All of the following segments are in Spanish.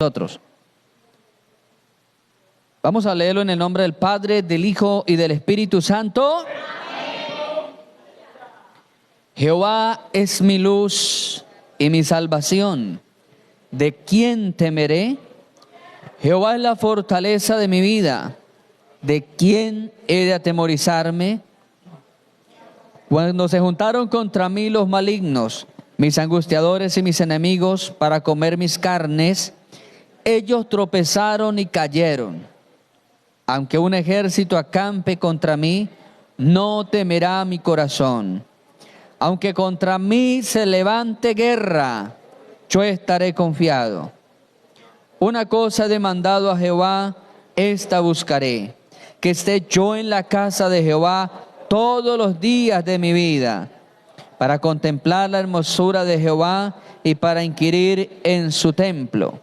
nosotros. Vamos a leerlo en el nombre del Padre, del Hijo y del Espíritu Santo. Jehová es mi luz y mi salvación. ¿De quién temeré? Jehová es la fortaleza de mi vida. ¿De quién he de atemorizarme? Cuando se juntaron contra mí los malignos, mis angustiadores y mis enemigos, para comer mis carnes, ellos tropezaron y cayeron. Aunque un ejército acampe contra mí, no temerá mi corazón. Aunque contra mí se levante guerra, yo estaré confiado. Una cosa he demandado a Jehová, esta buscaré, que esté yo en la casa de Jehová todos los días de mi vida, para contemplar la hermosura de Jehová y para inquirir en su templo.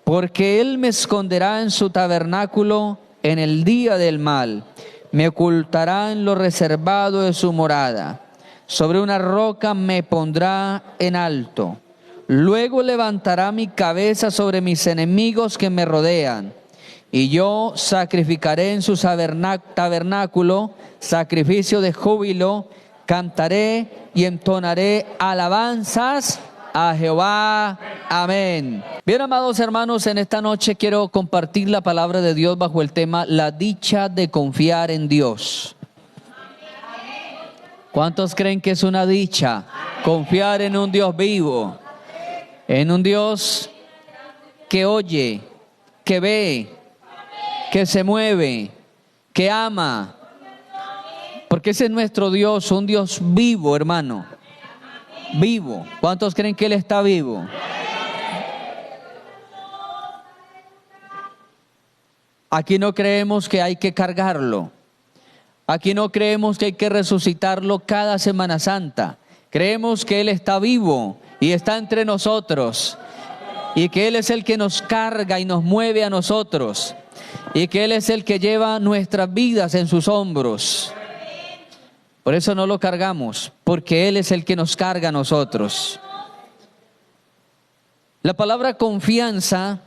Porque Él me esconderá en su tabernáculo en el día del mal, me ocultará en lo reservado de su morada. Sobre una roca me pondrá en alto. Luego levantará mi cabeza sobre mis enemigos que me rodean. Y yo sacrificaré en su tabernáculo sacrificio de júbilo, cantaré y entonaré alabanzas a Jehová. Amén. Bien, amados hermanos, en esta noche quiero compartir la palabra de Dios bajo el tema la dicha de confiar en Dios. ¿Cuántos creen que es una dicha confiar en un Dios vivo? En un Dios que oye, que ve, que se mueve, que ama. Porque ese es nuestro Dios, un Dios vivo, hermano. Vivo. ¿Cuántos creen que Él está vivo? Aquí no creemos que hay que cargarlo. Aquí no creemos que hay que resucitarlo cada Semana Santa. Creemos que Él está vivo y está entre nosotros. Y que Él es el que nos carga y nos mueve a nosotros. Y que Él es el que lleva nuestras vidas en sus hombros. Por eso no lo cargamos, porque Él es el que nos carga a nosotros. La palabra confianza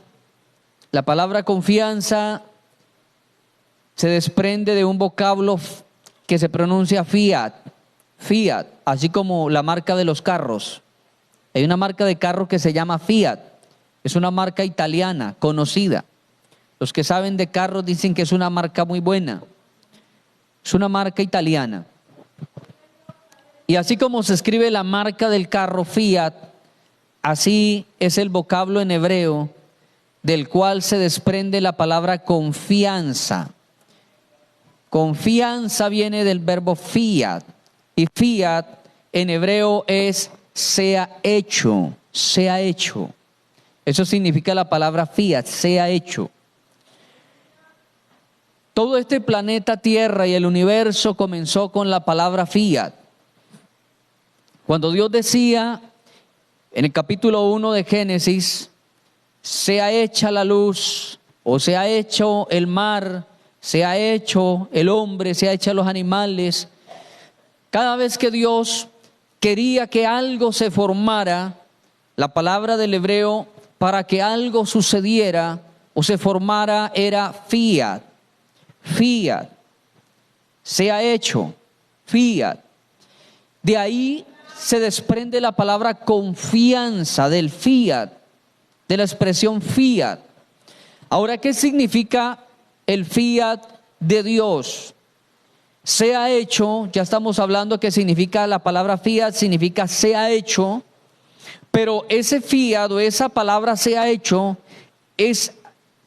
se desprende de un vocablo que se pronuncia Fiat, así como la marca de los carros. Hay una marca de carro que se llama Fiat, es una marca italiana, conocida. Los que saben de carros dicen que es una marca muy buena, es una marca italiana. Y así como se escribe la marca del carro Fiat, así es el vocablo en hebreo del cual se desprende la palabra confianza. Confianza viene del verbo fiat, y fiat en hebreo es sea hecho, sea hecho. Eso significa la palabra fiat, sea hecho. Todo este planeta Tierra y el universo comenzó con la palabra fiat. Cuando Dios decía en el capítulo 1 de Génesis, sea hecha la luz, o sea hecho el mar, sea hecho el hombre, sea hecho los animales. Cada vez que Dios quería que algo se formara, la palabra del hebreo para que algo sucediera o se formara era fiat, fiat, sea hecho, fiat. De ahí se desprende la palabra confianza del fiat, de la expresión fiat. Ahora, ¿qué significa el fiat de Dios? Sea hecho, ya estamos hablando que significa la palabra fiat, significa sea hecho, pero ese fiat o esa palabra sea hecho es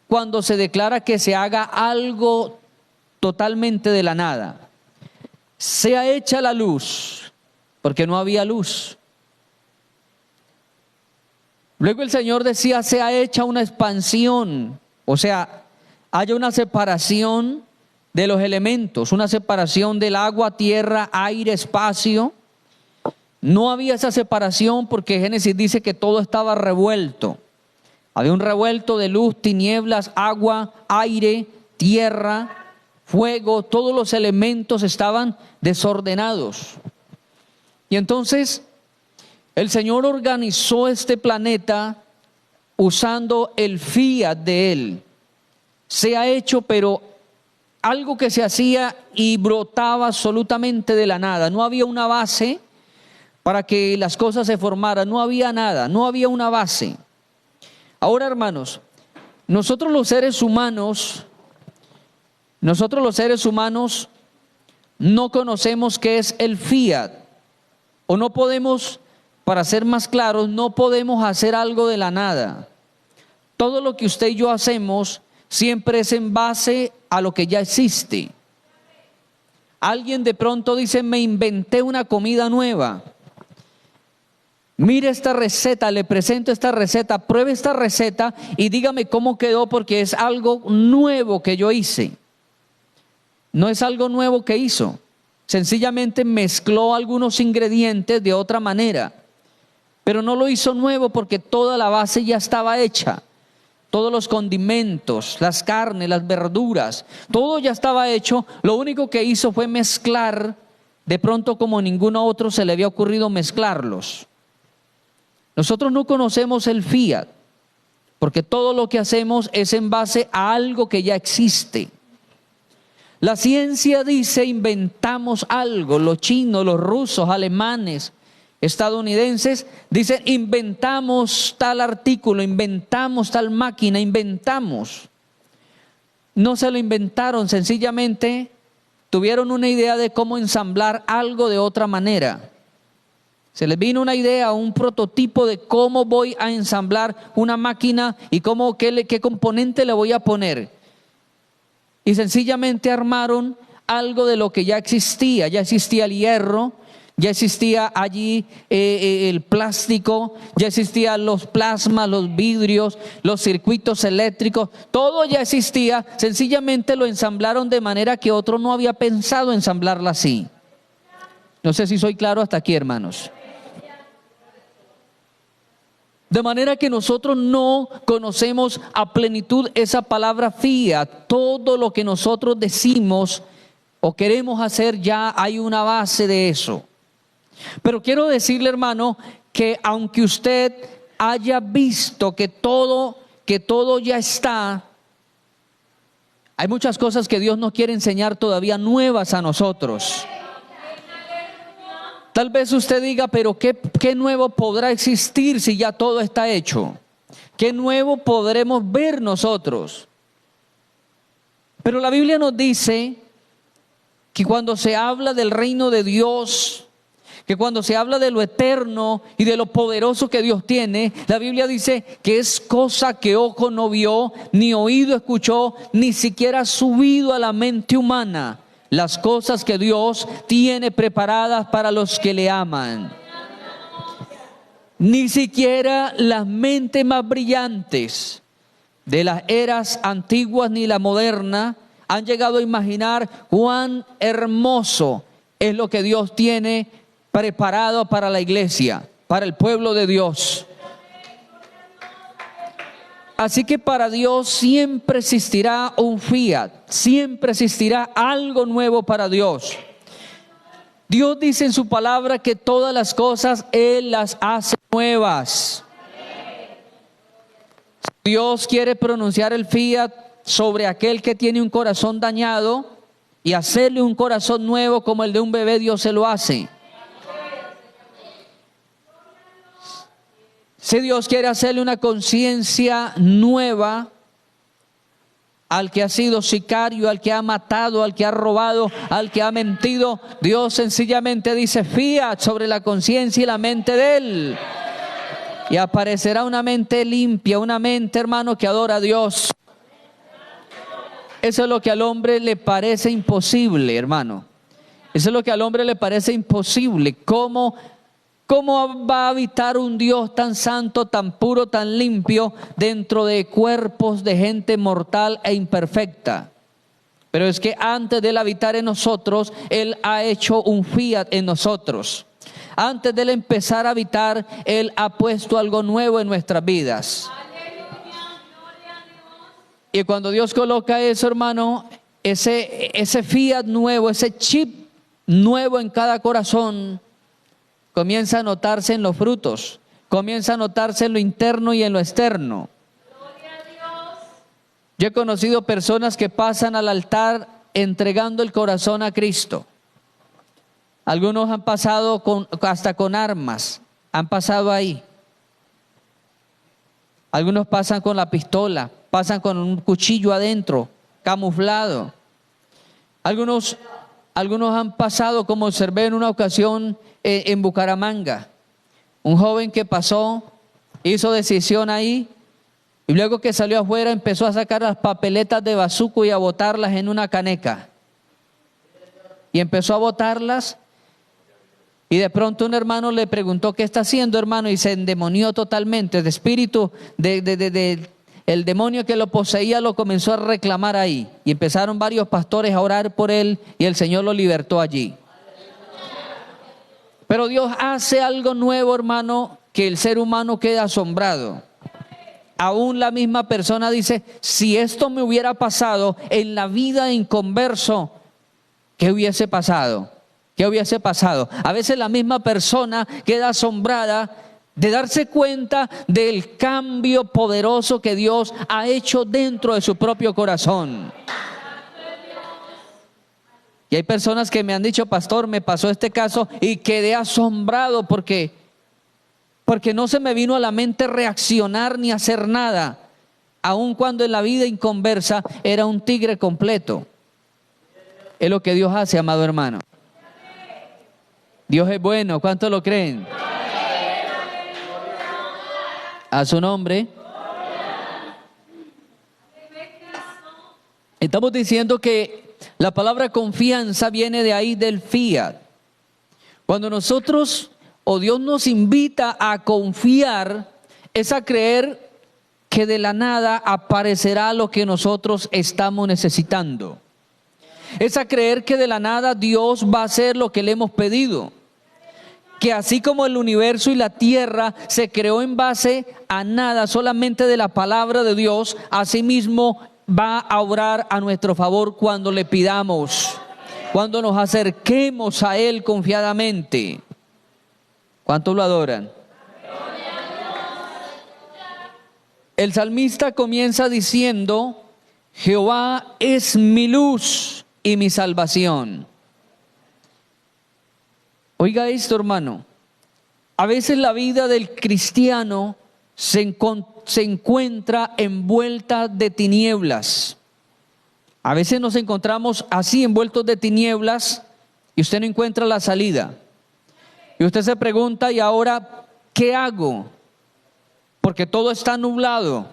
cuando se declara que se haga algo totalmente de la nada. Sea hecha la luz, porque no había luz. Luego el Señor decía, sea hecha una expansión, o sea, haya una separación de los elementos, una separación del agua, tierra, aire, espacio. No había esa separación porque Génesis dice que todo estaba revuelto. Había un revuelto de luz, tinieblas, agua, aire, tierra, fuego, todos los elementos estaban desordenados. Y entonces el Señor organizó este planeta usando el fiat de Él. Se ha hecho, pero algo que se hacía y brotaba absolutamente de la nada. No había una base para que las cosas se formaran. No había nada, no había una base. Ahora, hermanos, nosotros los seres humanos no conocemos qué es el fiat. O no podemos, para ser más claros, no podemos hacer algo de la nada. Todo lo que usted y yo hacemos siempre es en base a lo que ya existe. Alguien de pronto dice, me inventé una comida nueva. Mire esta receta, le presento esta receta, pruebe esta receta y dígame cómo quedó, porque es algo nuevo que yo hice. No es algo nuevo que hizo. Sencillamente mezcló algunos ingredientes de otra manera. Pero no lo hizo nuevo porque toda la base ya estaba hecha. Todos los condimentos, las carnes, las verduras, todo ya estaba hecho. Lo único que hizo fue mezclar, de pronto como ninguno otro se le había ocurrido mezclarlos. Nosotros no conocemos el fiat, porque todo lo que hacemos es en base a algo que ya existe. La ciencia dice, inventamos algo. Los chinos, los rusos, alemanes, estadounidenses dicen, inventamos tal artículo, inventamos tal máquina, inventamos. No se lo inventaron, sencillamente tuvieron una idea de cómo ensamblar algo de otra manera. Se les vino una idea, un prototipo de cómo voy a ensamblar una máquina y qué componente le voy a poner. Y sencillamente armaron algo de lo que ya existía el hierro, ya existía allí el plástico, ya existían los plasmas, los vidrios, los circuitos eléctricos, todo ya existía, sencillamente lo ensamblaron de manera que otro no había pensado ensamblarla así. No sé si soy claro hasta aquí, hermanos. De manera que nosotros no conocemos a plenitud esa palabra fiat. Todo lo que nosotros decimos o queremos hacer, ya hay una base de eso. Pero quiero decirle, hermano, que aunque usted haya visto que todo ya está, hay muchas cosas que Dios nos quiere enseñar todavía nuevas a nosotros. Tal vez usted diga, pero ¿qué nuevo podrá existir si ya todo está hecho? ¿Qué nuevo podremos ver nosotros? Pero la Biblia nos dice que cuando se habla del reino de Dios, que cuando se habla de lo eterno y de lo poderoso que Dios tiene, la Biblia dice que es cosa que ojo no vio, ni oído escuchó, ni siquiera ha subido a la mente humana. Las cosas que Dios tiene preparadas para los que le aman. Ni siquiera las mentes más brillantes de las eras antiguas ni la moderna han llegado a imaginar cuán hermoso es lo que Dios tiene preparado para la iglesia, para el pueblo de Dios. Así que para Dios siempre existirá un fiat, siempre existirá algo nuevo para Dios. Dios dice en su palabra que todas las cosas Él las hace nuevas. Dios quiere pronunciar el fiat sobre aquel que tiene un corazón dañado y hacerle un corazón nuevo como el de un bebé, Dios se lo hace. Si Dios quiere hacerle una conciencia nueva al que ha sido sicario, al que ha matado, al que ha robado, al que ha mentido, Dios sencillamente dice fiat sobre la conciencia y la mente de él. Y aparecerá una mente limpia, una mente, hermano, que adora a Dios. Eso es lo que al hombre le parece imposible, hermano. Eso es lo que al hombre le parece imposible. ¿Cómo va a habitar un Dios tan santo, tan puro, tan limpio dentro de cuerpos de gente mortal e imperfecta? Pero es que antes de Él habitar en nosotros, Él ha hecho un fiat en nosotros. Antes de Él empezar a habitar, Él ha puesto algo nuevo en nuestras vidas. Y cuando Dios coloca eso, hermano, ese fiat nuevo, ese chip nuevo en cada corazón, comienza a notarse en los frutos, comienza a notarse en lo interno y en lo externo. Yo he conocido personas que pasan al altar entregando el corazón a Cristo. Algunos han pasado hasta con armas, han pasado ahí. Algunos pasan con la pistola, pasan con un cuchillo adentro, camuflado. Algunos han pasado, como observé en una ocasión en Bucaramanga. Un joven que pasó, hizo decisión ahí, y luego que salió afuera empezó a sacar las papeletas de bazuco y a botarlas en una caneca. Y empezó a botarlas, y de pronto un hermano le preguntó: ¿qué está haciendo, hermano? Y se endemonió totalmente. El espíritu el demonio que lo poseía lo comenzó a reclamar ahí. Y empezaron varios pastores a orar por él, y el Señor lo libertó allí. Pero Dios hace algo nuevo, hermano, que el ser humano queda asombrado. Aún la misma persona dice: si esto me hubiera pasado en la vida inconverso, ¿qué hubiese pasado? ¿Qué hubiese pasado? A veces la misma persona queda asombrada de darse cuenta del cambio poderoso que Dios ha hecho dentro de su propio corazón. Y hay personas que me han dicho: pastor, me pasó este caso y quedé asombrado porque no se me vino a la mente reaccionar ni hacer nada, aun cuando en la vida inconversa era un tigre completo. Es lo que Dios hace, amado hermano. Dios es bueno, ¿cuántos lo creen? A su nombre. Estamos diciendo que la palabra confianza viene de ahí, del fiat. Cuando nosotros o Dios nos invita a confiar, es a creer que de la nada aparecerá lo que nosotros estamos necesitando. Es a creer que de la nada Dios va a hacer lo que le hemos pedido. Que así como el universo y la tierra se creó en base a nada, solamente de la palabra de Dios, asimismo va a obrar a nuestro favor cuando le pidamos, cuando nos acerquemos a Él confiadamente. ¿Cuántos lo adoran? El salmista comienza diciendo: Jehová es mi luz y mi salvación. Oiga esto, hermano. A veces la vida del cristiano se encuentra envuelta de tinieblas. A veces nos encontramos así envueltos de tinieblas y usted no encuentra la salida. Y usted se pregunta: ¿y ahora qué hago? Porque todo está nublado.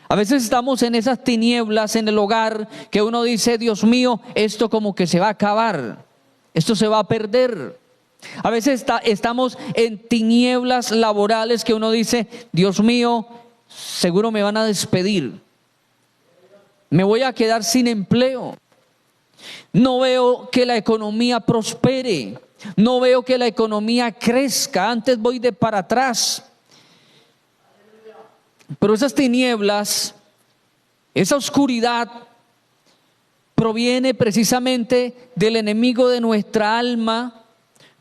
A veces estamos en esas tinieblas en el hogar que uno dice: Dios mío, esto como que se va a acabar, esto se va a perder. A veces estamos en tinieblas laborales que uno dice: Dios mío, seguro me van a despedir, me voy a quedar sin empleo, no veo que la economía prospere, no veo que la economía crezca, antes voy de para atrás. Pero esas tinieblas, esa oscuridad proviene precisamente del enemigo de nuestra alma,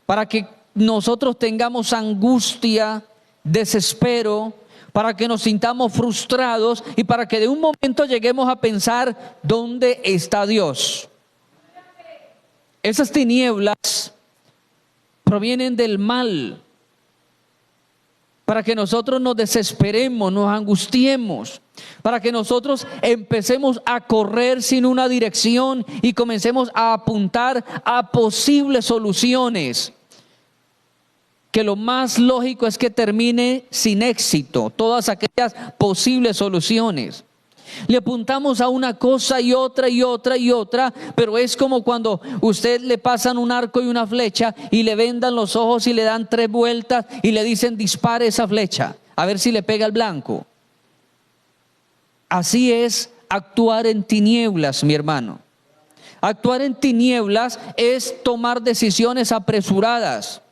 para que nosotros tengamos angustia, desespero, para que nos sintamos frustrados y para que de un momento lleguemos a pensar: ¿dónde está Dios? Esas tinieblas provienen del mal, para que nosotros nos desesperemos, nos angustiemos, para que nosotros empecemos a correr sin una dirección y comencemos a apuntar a posibles soluciones, que lo más lógico es que termine sin éxito, todas aquellas posibles soluciones. Le apuntamos a una cosa y otra y otra y otra, pero es como cuando usted le pasan un arco y una flecha y le vendan los ojos y le dan 3 vueltas y le dicen: dispare esa flecha, a ver si le pega el blanco. Así es actuar en tinieblas, mi hermano. Actuar en tinieblas es tomar decisiones apresuradas.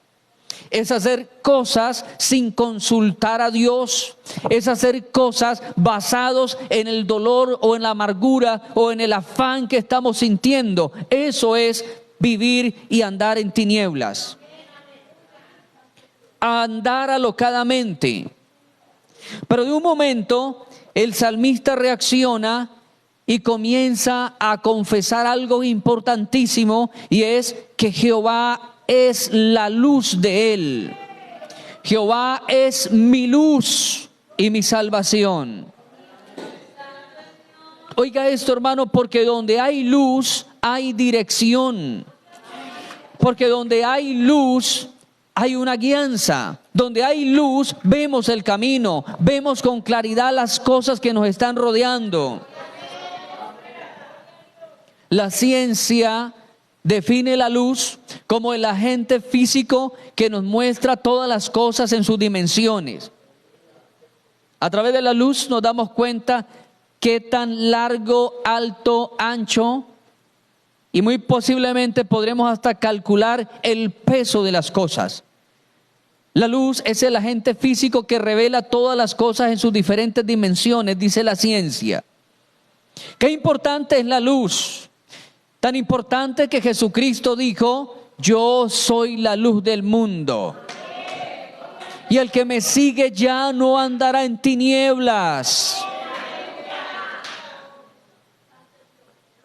Es hacer cosas sin consultar a Dios. Es hacer cosas basados en el dolor o en la amargura o en el afán que estamos sintiendo. Eso es vivir y andar en tinieblas. a andar alocadamente. Pero de un momento el salmista reacciona y comienza a confesar algo importantísimo, y es que Jehová es la luz de él. Jehová es mi luz y mi salvación. Oiga esto, hermano, porque donde hay luz hay dirección. Porque donde hay luz hay una guianza. Donde hay luz vemos el camino, vemos con claridad las cosas que nos están rodeando. La ciencia define la luz como el agente físico que nos muestra todas las cosas en sus dimensiones. A través de la luz nos damos cuenta qué tan largo, alto, ancho, y muy posiblemente podremos hasta calcular el peso de las cosas. La luz es el agente físico que revela todas las cosas en sus diferentes dimensiones, dice la ciencia. Qué importante es la luz. Tan importante que Jesucristo dijo: yo soy la luz del mundo. Y el que me sigue ya no andará en tinieblas.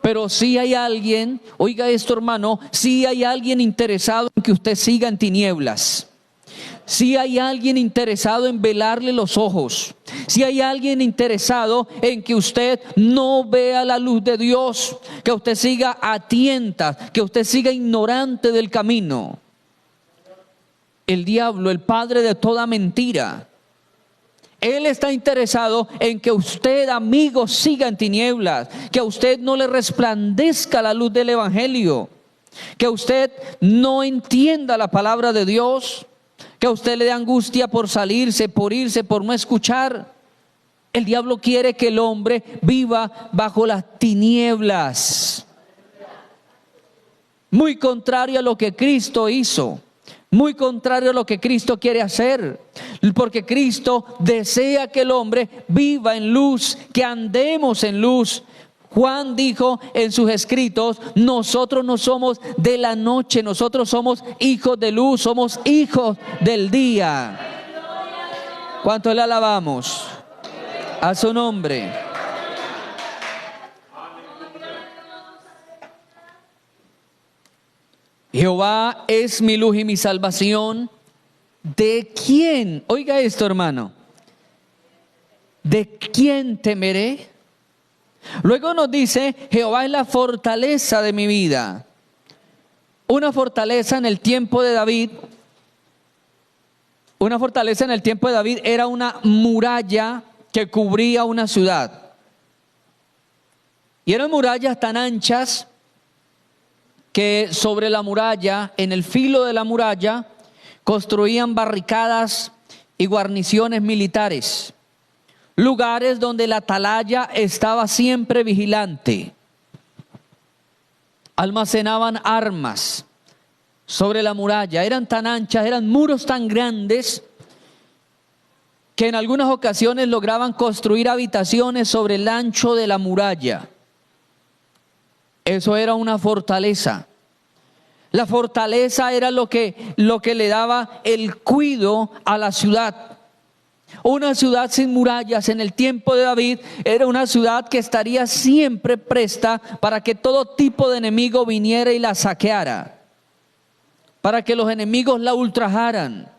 Pero si hay alguien, oiga esto, hermano, si hay alguien interesado en que usted siga en tinieblas. Si hay alguien interesado en velarle los ojos, si hay alguien interesado en que usted no vea la luz de Dios, que usted siga a tientas, que usted siga ignorante del camino. El diablo, el padre de toda mentira, él está interesado en que usted, amigo, siga en tinieblas, que a usted no le resplandezca la luz del evangelio, que usted no entienda la palabra de Dios, que a usted le dé angustia por salirse, por irse, por no escuchar. El diablo quiere que el hombre viva bajo las tinieblas. Muy contrario a lo que Cristo hizo. Muy contrario a lo que Cristo quiere hacer. Porque Cristo desea que el hombre viva en luz, que andemos en luz. Juan dijo en sus escritos: nosotros no somos de la noche, nosotros somos hijos de luz, somos hijos del día. ¿Cuánto le alabamos a su nombre? Jehová es mi luz y mi salvación. ¿De quién? Oiga esto, hermano. ¿De quién temeré? Luego nos dice: Jehová es la fortaleza de mi vida. Una fortaleza en el tiempo de David. Una fortaleza en el tiempo de David era una muralla que cubría una ciudad. Y eran murallas tan anchas que sobre la muralla, en el filo de la muralla, construían barricadas y guarniciones militares. Lugares donde la atalaya estaba siempre vigilante. Almacenaban armas sobre la muralla. Eran tan anchas, eran muros tan grandes, que en algunas ocasiones lograban construir habitaciones sobre el ancho de la muralla. Eso era una fortaleza. La fortaleza era lo que le daba el cuidado a la ciudad. Una ciudad sin murallas en el tiempo de David era una ciudad que estaría siempre presta para que todo tipo de enemigo viniera y la saqueara, para que los enemigos la ultrajaran.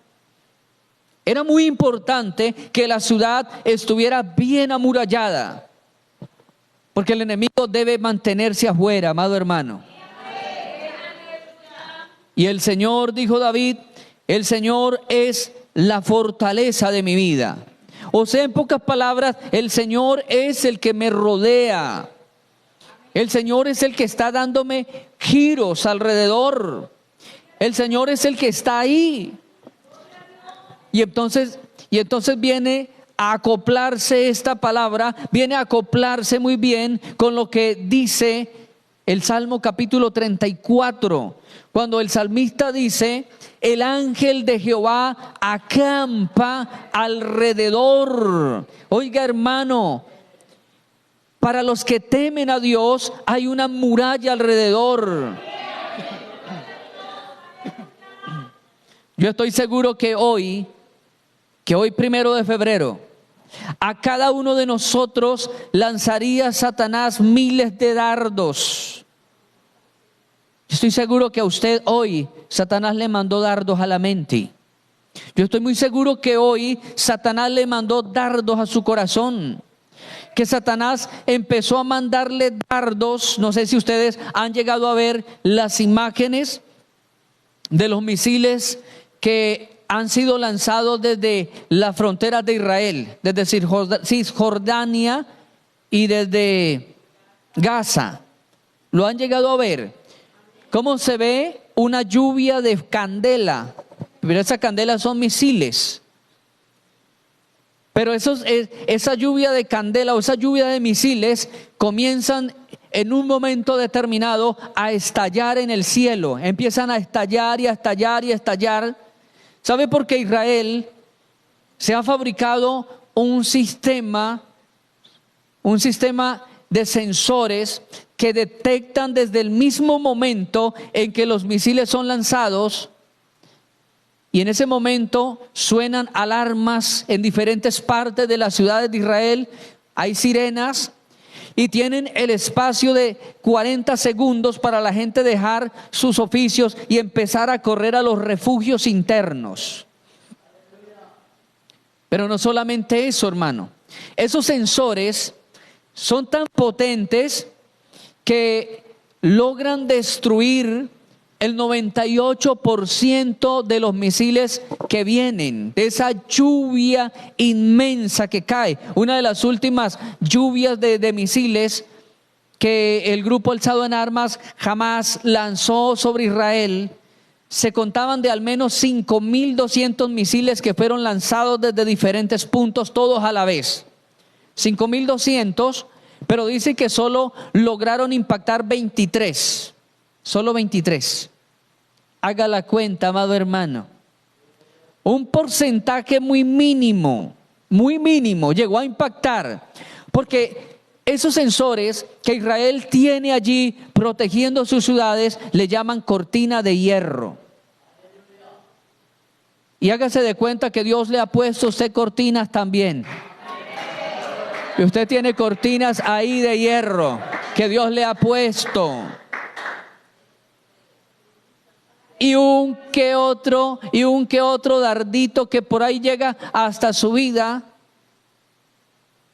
Era muy importante que la ciudad estuviera bien amurallada, porque el enemigo debe mantenerse afuera, amado hermano. Y el Señor, dijo David, el Señor es la fortaleza de mi vida. O sea, en pocas palabras, el Señor es el que me rodea. El Señor es el que está dándome giros alrededor. El Señor es el que está ahí. Y entonces viene a acoplarse esta palabra, viene a acoplarse muy bien con lo que dice el Salmo capítulo 34, cuando el salmista dice: el ángel de Jehová acampa alrededor. Oiga, hermano, para los que temen a Dios hay una muralla alrededor. Yo estoy seguro que hoy 1 de febrero, a cada uno de nosotros lanzaría Satanás miles de dardos. Estoy seguro que a usted hoy Satanás le mandó dardos a la mente. Yo estoy muy seguro que hoy Satanás le mandó dardos a su corazón. Que Satanás empezó a mandarle dardos. No sé si ustedes han llegado a ver las imágenes de los misiles que han sido lanzados desde las fronteras de Israel, desde Cisjordania y desde Gaza. ¿Lo han llegado a ver? ¿Cómo se ve una lluvia de candela? Pero esa candela son misiles. Pero esa lluvia de candela o esa lluvia de misiles comienzan en un momento determinado a estallar en el cielo. Empiezan a estallar y a estallar y a estallar. ¿Sabe por qué Israel se ha fabricado un sistema de sensores que detectan desde el mismo momento en que los misiles son lanzados? Y en ese momento suenan alarmas en diferentes partes de las ciudades de Israel. Hay sirenas y tienen el espacio de 40 segundos para la gente dejar sus oficios y empezar a correr a los refugios internos. Pero no solamente eso, hermano. Esos sensores son tan potentes que logran destruir el 98% de los misiles que vienen, de esa lluvia inmensa que cae. Una de las últimas lluvias de misiles que el grupo alzado en armas Hamás lanzó sobre Israel, se contaban de al menos 5.200 misiles que fueron lanzados desde diferentes puntos, todos a la vez. 5.200, pero dice que solo lograron impactar 23. Solo 23. Haga la cuenta, amado hermano. Un porcentaje muy mínimo llegó a impactar. Porque esos sensores que Israel tiene allí protegiendo sus ciudades le llaman cortina de hierro. Y hágase de cuenta que Dios le ha puesto a usted cortinas también. Y usted tiene cortinas ahí de hierro que Dios le ha puesto. Y un que otro dardito que por ahí llega hasta su vida,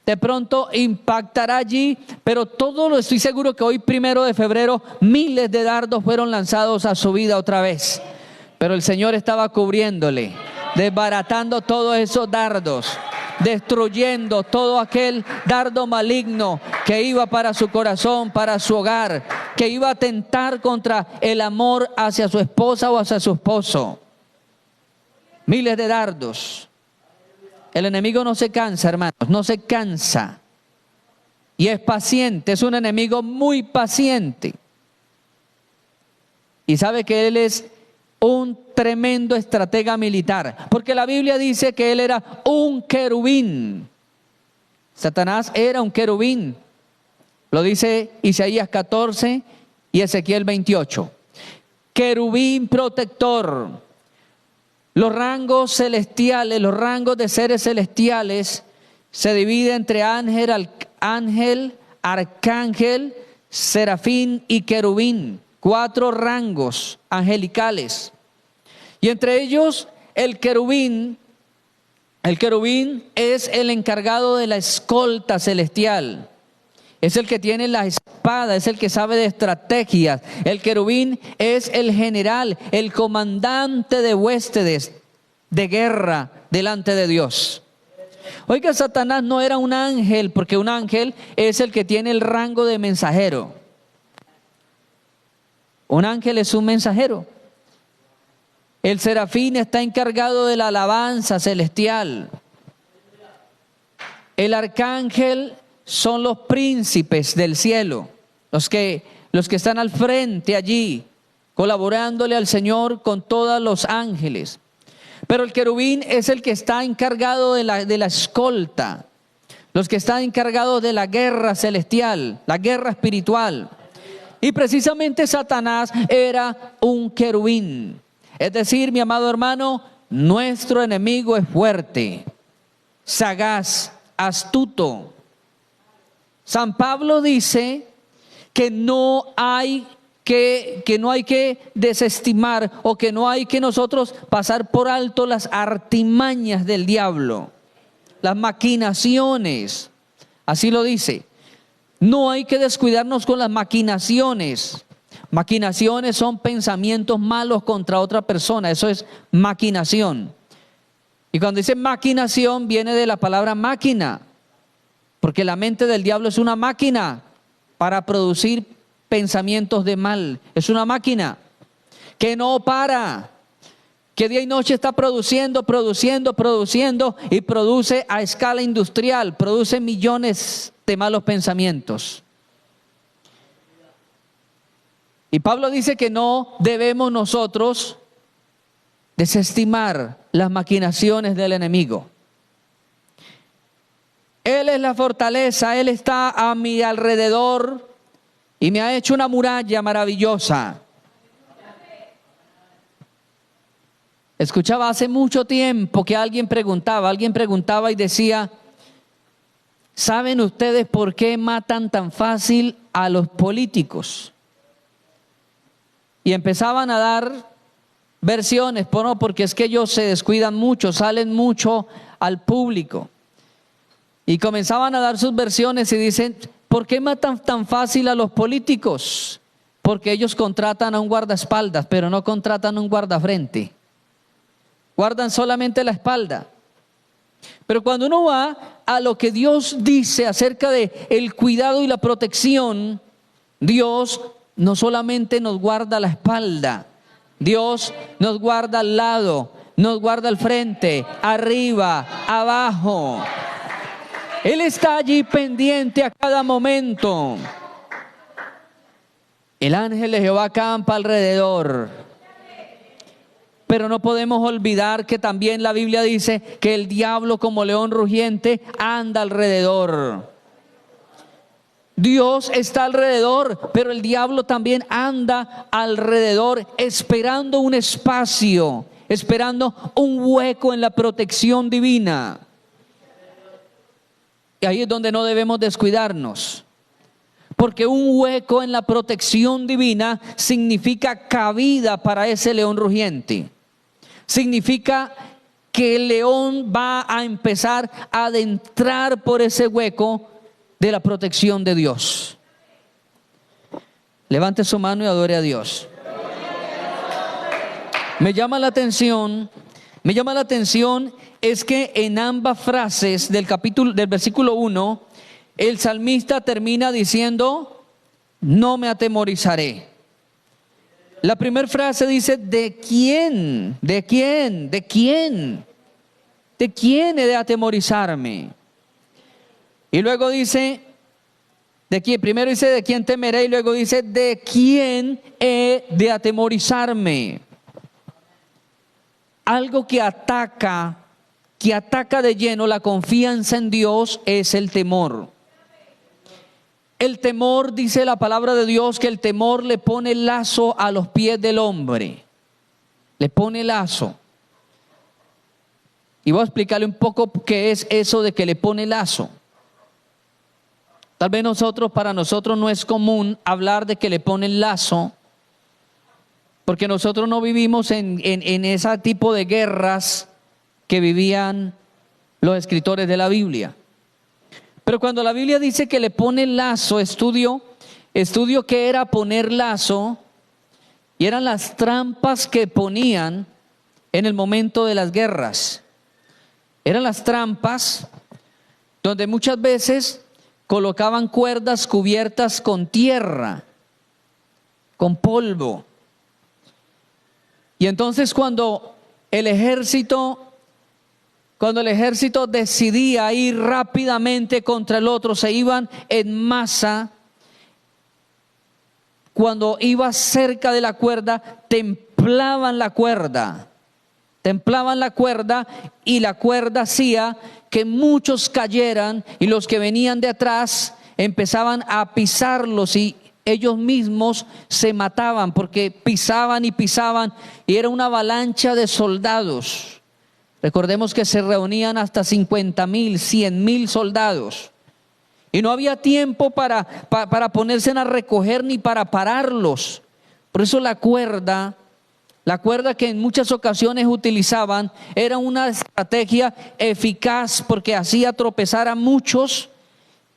de pronto impactará allí, pero todo lo estoy seguro que hoy 1 de febrero miles de dardos fueron lanzados a su vida otra vez. Pero el Señor estaba cubriéndole, desbaratando todos esos dardos, destruyendo todo aquel dardo maligno que iba para su corazón, para su hogar, que iba a atentar contra el amor hacia su esposa o hacia su esposo. Miles de dardos. El enemigo no se cansa, hermanos, no se cansa. Y es paciente, es un enemigo muy paciente. Y sabe que él es un tremendo estratega militar, porque la Biblia dice que él era un querubín. Satanás era un querubín. Lo dice Isaías 14 y Ezequiel 28. Querubín protector. Los rangos celestiales, los rangos de seres celestiales se dividen entre ángel, arcángel, serafín y querubín. 4 rangos angelicales. Y entre ellos el querubín es el encargado de la escolta celestial. Es el que tiene la espada, es el que sabe de estrategias. El querubín es el general, el comandante de huestes de guerra delante de Dios. Oiga, Satanás no era un ángel, porque un ángel es el que tiene el rango de mensajero. Un ángel es un mensajero. El serafín está encargado de la alabanza celestial. El arcángel son los príncipes del cielo, los que están al frente allí, colaborándole al Señor con todos los ángeles. Pero el querubín es el que está encargado de la escolta, los que están encargados de la guerra celestial, la guerra espiritual. Y precisamente Satanás era un querubín. Es decir, mi amado hermano, nuestro enemigo es fuerte, sagaz, astuto. San Pablo dice que no hay que desestimar o que no hay que nosotros pasar por alto las artimañas del diablo, las maquinaciones. Así lo dice. No hay que descuidarnos con las maquinaciones. Maquinaciones son pensamientos malos contra otra persona. Eso es maquinación. Y cuando dice maquinación viene de la palabra máquina, porque la mente del diablo es una máquina para producir pensamientos de mal. Es una máquina que no para, que día y noche está produciendo y produce a escala industrial, produce millones de malos pensamientos. Y Pablo dice que no debemos nosotros desestimar las maquinaciones del enemigo. Él es la fortaleza, Él está a mi alrededor y me ha hecho una muralla maravillosa. Escuchaba hace mucho tiempo que alguien preguntaba y decía: ¿saben ustedes por qué matan tan fácil a los políticos? Y empezaban a dar versiones, no, porque es que ellos se descuidan mucho, salen mucho al público. Y comenzaban a dar sus versiones y dicen: ¿por qué matan tan fácil a los políticos? Porque ellos contratan a un guardaespaldas, pero no contratan a un guardafrente. Guardan solamente la espalda. Pero cuando uno va a lo que Dios dice acerca de el cuidado y la protección, Dios no solamente nos guarda la espalda, Dios nos guarda al lado, nos guarda al frente, arriba, abajo. Él está allí pendiente a cada momento. El ángel de Jehová acampa alrededor. Pero no podemos olvidar que también la Biblia dice que el diablo, como león rugiente, anda alrededor. Dios está alrededor, pero el diablo también anda alrededor, esperando un espacio, esperando un hueco en la protección divina. Y ahí es donde no debemos descuidarnos, porque un hueco en la protección divina significa cabida para ese león rugiente. Significa que el león va a empezar a adentrar por ese hueco de la protección de Dios. Levante su mano y adore a Dios. Me llama la atención es que en ambas frases del versículo 1, el salmista termina diciendo: no me atemorizaré. La primera frase dice: ¿de quién? ¿De quién? ¿De quién? ¿De quién he de atemorizarme? Y luego dice: ¿de quién? Primero dice: ¿de quién temeré? Y luego dice: ¿de quién he de atemorizarme? Algo que ataca de lleno la confianza en Dios es el temor. El temor, dice la palabra de Dios, que el temor le pone lazo a los pies del hombre. Le pone lazo. Y voy a explicarle un poco qué es eso de que le pone lazo. Tal vez para nosotros no es común hablar de que le ponen lazo, porque nosotros no vivimos en ese tipo de guerras que vivían los escritores de la Biblia. Pero cuando la Biblia dice que le pone lazo, estudio qué era poner lazo, y eran las trampas que ponían en el momento de las guerras. Eran las trampas donde muchas veces colocaban cuerdas cubiertas con tierra, con polvo. Y entonces cuando el ejército decidía ir rápidamente contra el otro, se iban en masa. Cuando iba cerca de la cuerda, templaban la cuerda y la cuerda hacía que muchos cayeran, y los que venían de atrás empezaban a pisarlos y ellos mismos se mataban porque pisaban y pisaban y era una avalancha de soldados. Recordemos que se reunían hasta 50,000, 100,000 soldados. Y no había tiempo para ponerse a recoger ni para pararlos. Por eso la cuerda que en muchas ocasiones utilizaban era una estrategia eficaz porque hacía tropezar a muchos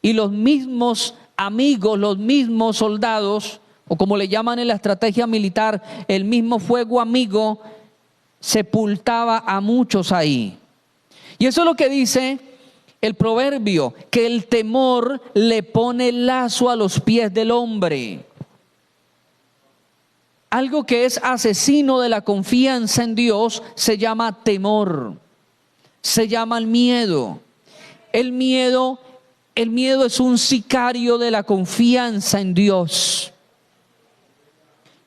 y los mismos amigos, los mismos soldados, o como le llaman en la estrategia militar, el mismo fuego amigo, sepultaba a muchos ahí. Y eso es lo que dice el proverbio, que el temor le pone lazo a los pies del hombre. Algo que es asesino de la confianza en Dios se llama temor, se llama el miedo. El miedo es un sicario de la confianza en Dios.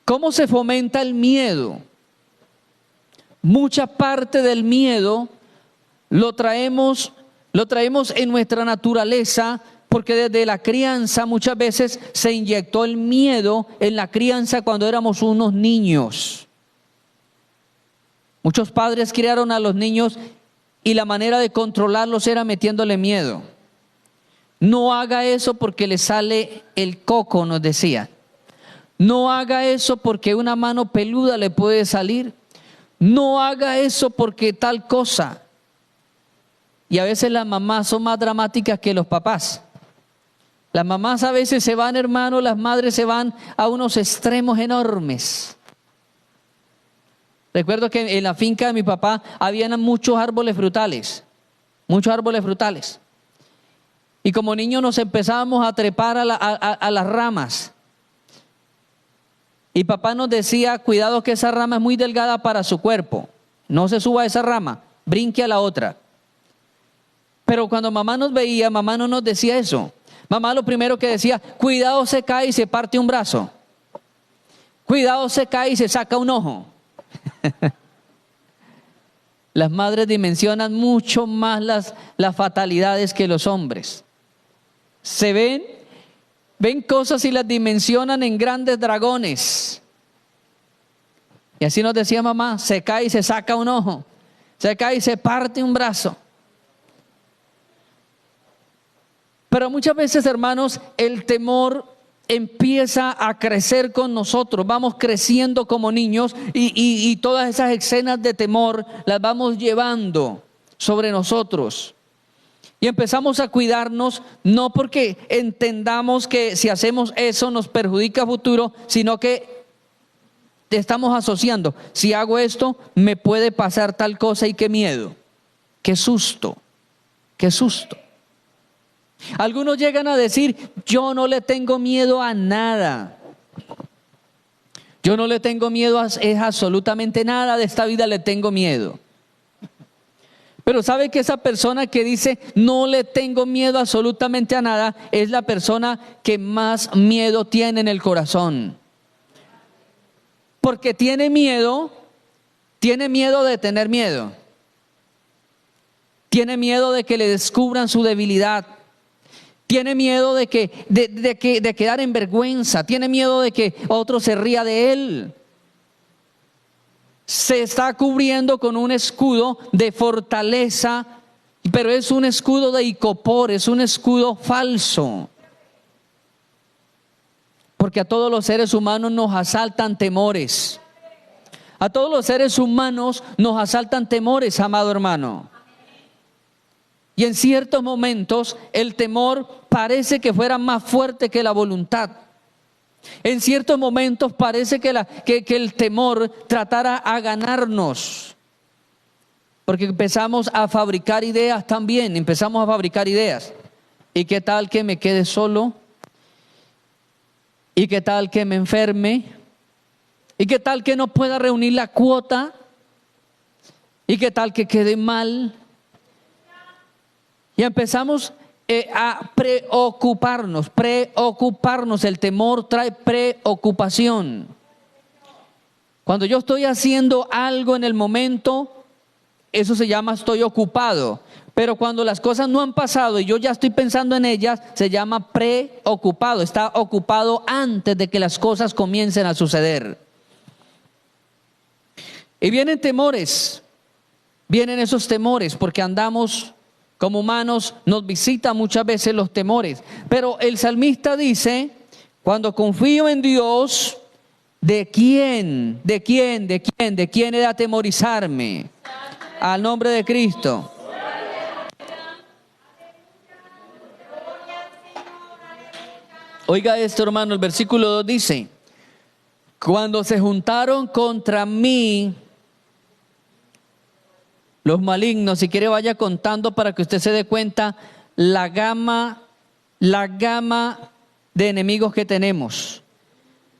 ¿Cómo se fomenta el miedo? Mucha parte del miedo lo traemos en nuestra naturaleza, porque desde la crianza muchas veces se inyectó el miedo en la crianza cuando éramos unos niños. Muchos padres criaron a los niños y la manera de controlarlos era metiéndole miedo. No haga eso porque le sale el coco, nos decía. No haga eso porque una mano peluda le puede salir. No haga eso porque tal cosa. Y a veces las mamás son más dramáticas que los papás. Las mamás a veces se van, hermano, las madres se van a unos extremos enormes. Recuerdo que en la finca de mi papá habían muchos árboles frutales. Y como niños nos empezábamos a trepar a las ramas. Y papá nos decía, cuidado que esa rama es muy delgada para su cuerpo. No se suba a esa rama, brinque a la otra. Pero cuando mamá nos veía, mamá no nos decía eso. Mamá lo primero que decía, cuidado se cae y se parte un brazo. Cuidado se cae y se saca un ojo. Las madres dimensionan mucho más las fatalidades que los hombres. Se ven cosas y las dimensionan en grandes dragones. Y así nos decía mamá, se cae y se saca un ojo. Se cae y se parte un brazo. Pero muchas veces, hermanos, el temor empieza a crecer con nosotros. Vamos creciendo como niños y todas esas escenas de temor las vamos llevando sobre nosotros. Y empezamos a cuidarnos, no porque entendamos que si hacemos eso nos perjudica a futuro, sino que estamos asociando. Si hago esto, me puede pasar tal cosa y qué miedo, qué susto, qué susto. Algunos llegan a decir, yo no le tengo miedo a nada. Yo no le tengo miedo a absolutamente nada de esta vida, le tengo miedo. Pero ¿sabe que esa persona que dice, no le tengo miedo absolutamente a nada, es la persona que más miedo tiene en el corazón? Porque tiene miedo de tener miedo. Tiene miedo de que le descubran su debilidad. Tiene miedo de quedar en vergüenza. Tiene miedo de que otro se ría de él. Se está cubriendo con un escudo de fortaleza, pero es un escudo de icopor, es un escudo falso. Porque a todos los seres humanos nos asaltan temores. A todos los seres humanos nos asaltan temores, amado hermano. Y en ciertos momentos el temor parece que fuera más fuerte que la voluntad. En ciertos momentos parece que el temor tratara a ganarnos. Porque empezamos a fabricar ideas también, empezamos a fabricar ideas. ¿Y qué tal que me quede solo? ¿Y qué tal que me enferme? ¿Y qué tal que no pueda reunir la cuota? ¿Y qué tal que quede mal? Y empezamos a preocuparnos. El temor trae preocupación. Cuando yo estoy haciendo algo en el momento eso se llama estoy ocupado. Pero cuando las cosas no han pasado y yo ya estoy pensando en ellas, se llama preocupado. Está ocupado antes de que las cosas comiencen a suceder. Y vienen temores, vienen esos temores porque andamos como humanos, nos visitan muchas veces los temores. Pero el salmista dice, cuando confío en Dios, ¿de quién he de atemorizarme? Al nombre de Cristo. Oiga esto, hermano, el versículo 2 dice, cuando se juntaron contra mí los malignos, si quiere vaya contando para que usted se dé cuenta la gama de enemigos que tenemos.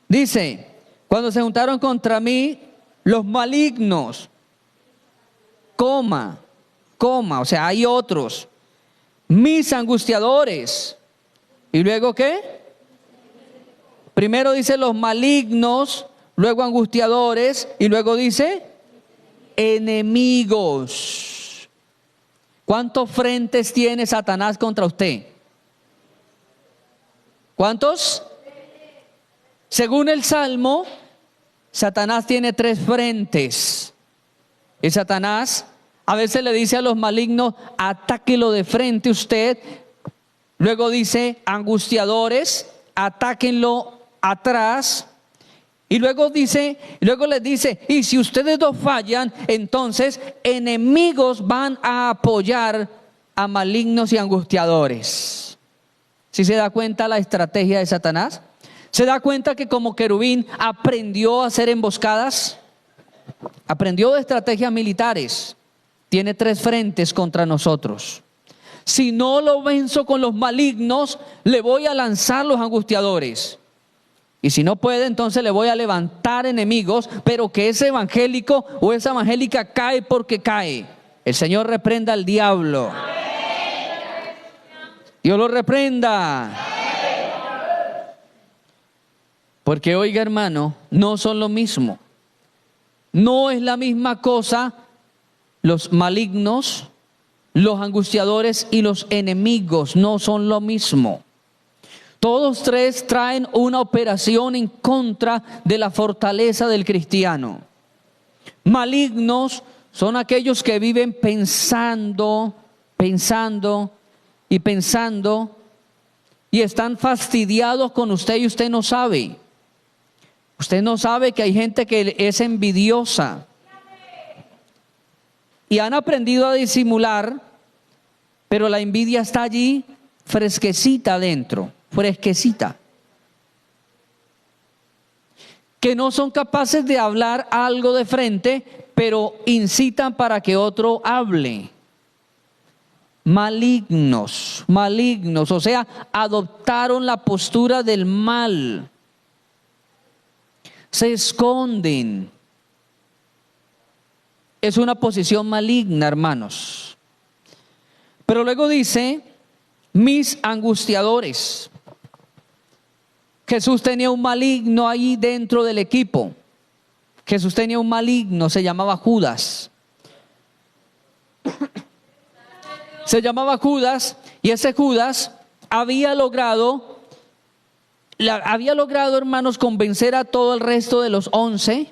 Dice, cuando se juntaron contra mí los malignos, o sea, hay otros, mis angustiadores. ¿Y luego qué? Primero dice los malignos, luego angustiadores y luego dice enemigos. ¿Cuántos frentes tiene Satanás contra usted? ¿Cuántos? Según el Salmo, Satanás tiene 3 frentes. Y Satanás a veces le dice a los malignos, atáquelo de frente usted. Luego dice angustiadores, atáquenlo atrás. Y luego les dice, y si ustedes dos fallan, entonces enemigos van a apoyar a malignos y angustiadores. ¿Sí se da cuenta la estrategia de Satanás? ¿Se da cuenta que como querubín aprendió a hacer emboscadas? Aprendió de estrategias militares. Tiene 3 frentes contra nosotros. Si no lo venzo con los malignos, le voy a lanzar los angustiadores. Y si no puede, entonces le voy a levantar enemigos, pero que ese evangélico o esa evangélica cae porque cae. El Señor reprenda al diablo. Dios lo reprenda. Porque oiga, hermano, no son lo mismo. No es la misma cosa los malignos, los angustiadores y los enemigos, no son lo mismo. Todos 3 traen una operación en contra de la fortaleza del cristiano. Malignos son aquellos que viven pensando y están fastidiados con usted y usted no sabe. Usted no sabe que hay gente que es envidiosa y han aprendido a disimular, pero la envidia está allí fresquecita adentro. Fresquecita, que no son capaces de hablar algo de frente, pero incitan para que otro hable. Malignos, o sea, adoptaron la postura del mal, se esconden. Es una posición maligna, hermanos. Pero luego dice, mis angustiadores. Jesús tenía un maligno ahí dentro del equipo. Jesús tenía un maligno, se llamaba Judas. Se llamaba Judas y ese Judas había logrado, hermanos, convencer a todo el resto de los 11.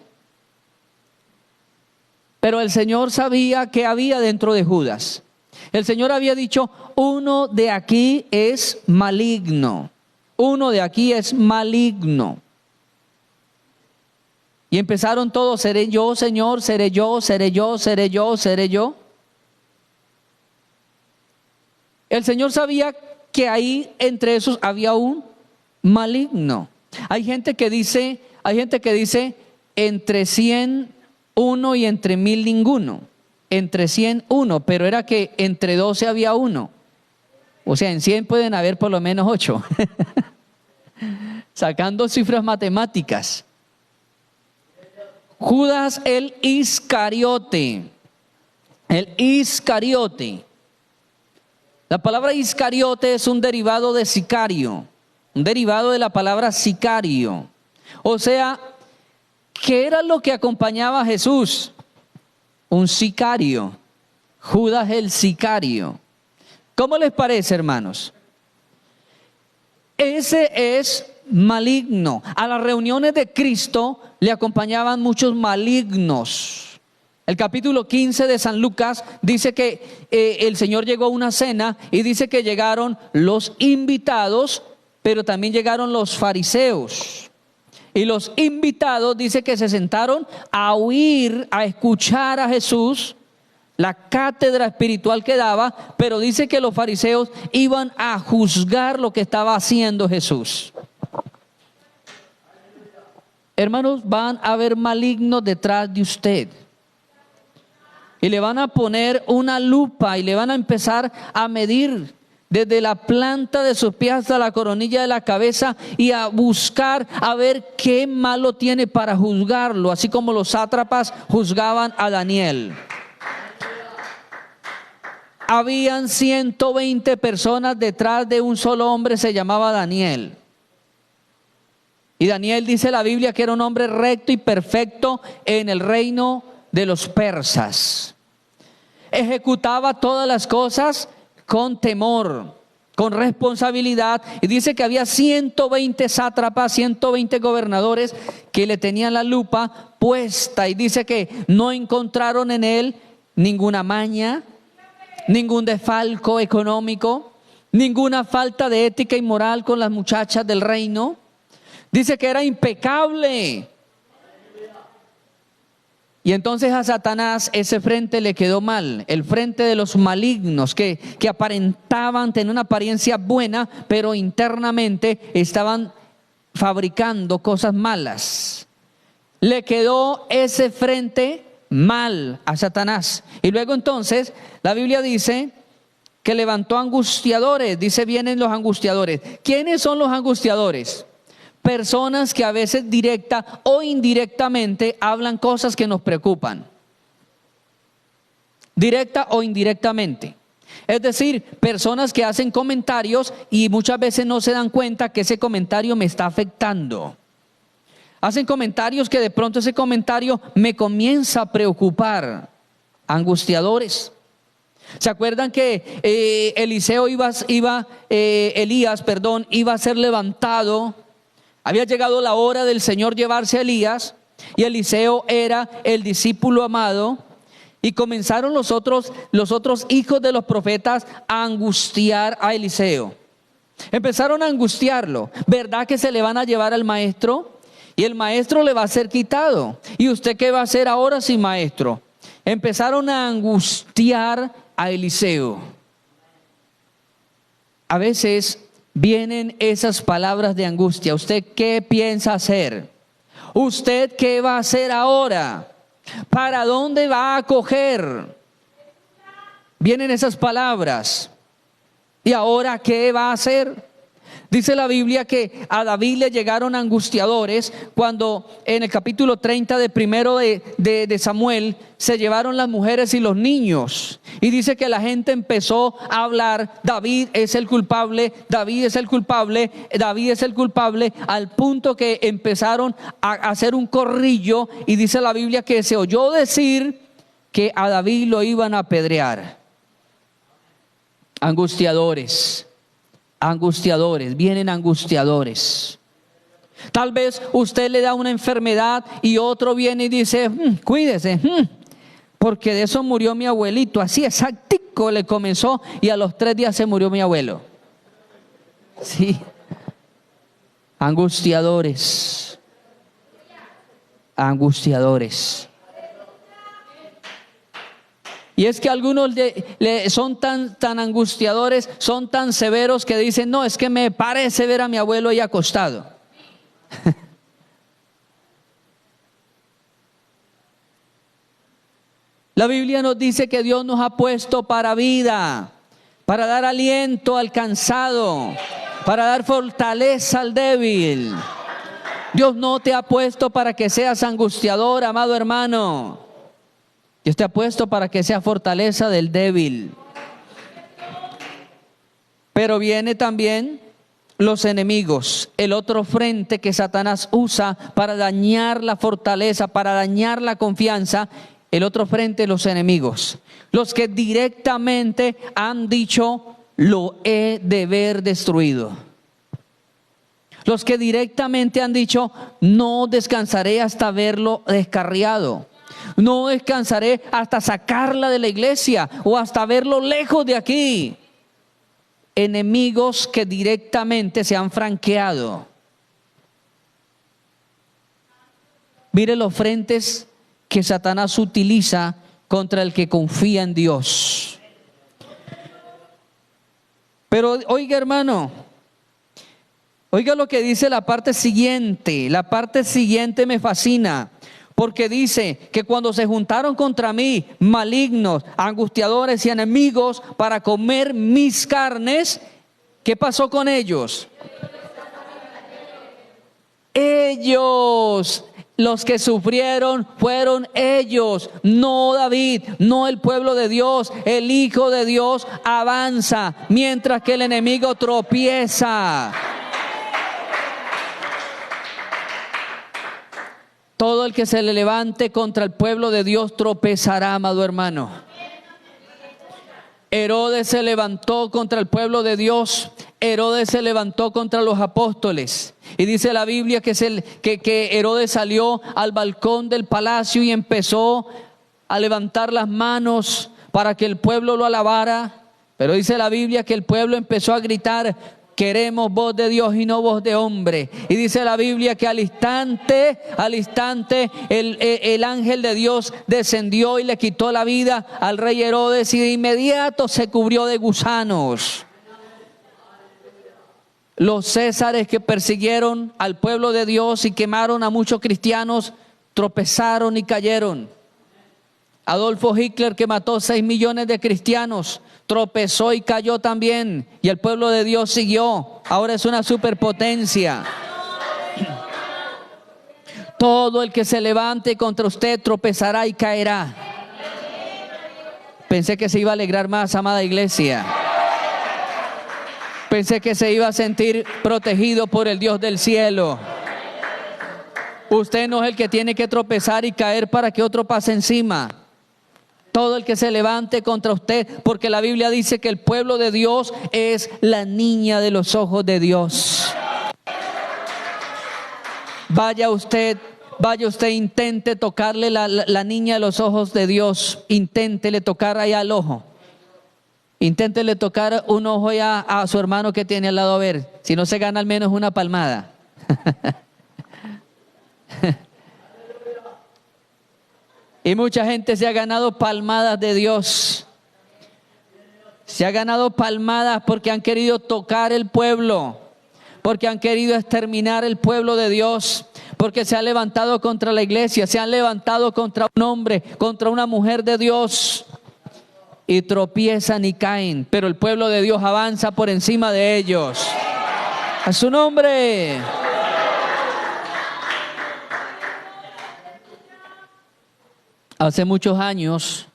Pero el Señor sabía que había dentro de Judas. El Señor había dicho, uno de aquí es maligno. Uno de aquí es maligno. Y empezaron todos, seré yo, Señor, seré yo, seré yo, seré yo, seré yo. El Señor sabía que ahí entre esos había un maligno. Hay gente que dice entre 100 uno y entre 1000 ninguno. Entre 100 uno, pero era que entre 12 había uno. O sea, en 100 pueden haber por lo menos 8. Sacando cifras matemáticas. Judas el Iscariote. El Iscariote. La palabra Iscariote es un derivado de sicario. Un derivado de la palabra sicario. O sea, ¿qué era lo que acompañaba a Jesús? Un sicario. Judas el sicario. ¿Cómo les parece, hermanos? Ese es maligno. A las reuniones de Cristo le acompañaban muchos malignos. El capítulo 15 de San Lucas dice que el Señor llegó a una cena y dice que llegaron los invitados, pero también llegaron los fariseos. Y los invitados dice que se sentaron a oír, a escuchar a Jesús, la cátedra espiritual que daba, pero dice que los fariseos iban a juzgar lo que estaba haciendo Jesús. Hermanos, van a haber malignos detrás de usted. Y le van a poner una lupa y le van a empezar a medir desde la planta de sus pies hasta la coronilla de la cabeza y a buscar a ver qué malo tiene para juzgarlo, así como los sátrapas juzgaban a Daniel. Habían 120 personas detrás de un solo hombre, se llamaba Daniel. Y Daniel, dice la Biblia, que era un hombre recto y perfecto en el reino de los persas. Ejecutaba todas las cosas con temor, con responsabilidad. Y dice que había 120 sátrapas, 120 gobernadores que le tenían la lupa puesta. Y dice que no encontraron en él ninguna maña, ningún desfalco económico, ninguna falta de ética y moral con las muchachas del reino. Dice que era impecable. Y entonces a Satanás ese frente le quedó mal, el frente de los malignos que aparentaban tener una apariencia buena, pero internamente estaban fabricando cosas malas. Le quedó ese frente mal a Satanás. Y luego entonces la Biblia dice que levantó angustiadores. Dice, vienen los angustiadores. ¿Quiénes son los angustiadores? Personas que a veces directa o indirectamente hablan cosas que nos preocupan. Directa o indirectamente. Es decir, personas que hacen comentarios y muchas veces no se dan cuenta que ese comentario me está afectando. Hacen comentarios que de pronto ese comentario me comienza a preocupar. Angustiadores. ¿Se acuerdan que Elías iba a ser levantado? Había llegado la hora del Señor llevarse a Elías y Eliseo era el discípulo amado. Y comenzaron los otros hijos de los profetas a angustiar a Eliseo. Empezaron a angustiarlo. ¿Verdad que se le van a llevar al maestro? Y el maestro le va a ser quitado. ¿Y usted qué va a hacer ahora sin maestro? Empezaron a angustiar a Eliseo. A veces vienen esas palabras de angustia. ¿Usted qué piensa hacer? ¿Usted qué va a hacer ahora? ¿Para dónde va a coger? Vienen esas palabras. ¿Y ahora qué va a hacer? Dice la Biblia que a David le llegaron angustiadores cuando en el capítulo 30 de primero de Samuel se llevaron las mujeres y los niños. Y dice que la gente empezó a hablar, David es el culpable, David es el culpable, David es el culpable, al punto que empezaron a hacer un corrillo. Y dice la Biblia que se oyó decir que a David lo iban a apedrear. Angustiadores. Angustiadores, vienen angustiadores. Tal vez usted le da una enfermedad y otro viene y dice, cuídese, porque de eso murió mi abuelito. Así exactico le comenzó y a los 3 días se murió mi abuelo. Sí. Angustiadores. Angustiadores. Y es que algunos son tan angustiadores, son tan severos que dicen, no, es que me parece ver a mi abuelo ahí acostado. La Biblia nos dice que Dios nos ha puesto para vida, para dar aliento al cansado, para dar fortaleza al débil. Dios no te ha puesto para que seas angustiador, amado hermano. Dios te ha puesto para que sea fortaleza del débil. Pero viene también los enemigos, el otro frente que Satanás usa para dañar la fortaleza, para dañar la confianza. El otro frente, los enemigos. Los que directamente han dicho, lo he de ver destruido. Los que directamente han dicho, no descansaré hasta verlo descarriado. No descansaré hasta sacarla de la iglesia o hasta verlo lejos de aquí. Enemigos que directamente se han franqueado. Mire los frentes que Satanás utiliza contra el que confía en Dios. Pero oiga, hermano, oiga lo que dice la parte siguiente. La parte siguiente me fascina, porque dice que cuando se juntaron contra mí malignos, angustiadores y enemigos para comer mis carnes, ¿qué pasó con ellos? Ellos, los que sufrieron fueron ellos, no David, no el pueblo de Dios. El Hijo de Dios avanza mientras que el enemigo tropieza. Todo el que se le levante contra el pueblo de Dios tropezará, amado hermano. Herodes se levantó contra el pueblo de Dios. Herodes se levantó contra los apóstoles. Y dice la Biblia que Herodes salió al balcón del palacio y empezó a levantar las manos para que el pueblo lo alabara. Pero dice la Biblia que el pueblo empezó a gritar: queremos voz de Dios y no voz de hombre. Y dice la Biblia que al instante el ángel de Dios descendió y le quitó la vida al rey Herodes, y de inmediato se cubrió de gusanos. Los césares que persiguieron al pueblo de Dios y quemaron a muchos cristianos tropezaron y cayeron. Adolfo Hitler, que mató 6 millones de cristianos, tropezó y cayó también. Y el pueblo de Dios siguió. Ahora es una superpotencia. Todo el que se levante contra usted tropezará y caerá. Pensé que se iba a alegrar más, amada iglesia. Pensé que se iba a sentir protegido por el Dios del cielo. Usted no es el que tiene que tropezar y caer para que otro pase encima. Todo el que se levante contra usted, porque la Biblia dice que el pueblo de Dios es la niña de los ojos de Dios. Vaya usted, intente tocarle la niña de los ojos de Dios. Inténtele tocar allá al ojo. Inténtele tocar un ojo ya a su hermano que tiene al lado, a ver si no se gana al menos una palmada. Y mucha gente se ha ganado palmadas de Dios. Se ha ganado palmadas porque han querido tocar el pueblo, porque han querido exterminar el pueblo de Dios, porque se ha levantado contra la iglesia, se han levantado contra un hombre, contra una mujer de Dios, y tropiezan y caen, pero el pueblo de Dios avanza por encima de ellos. A su nombre. Hace muchos años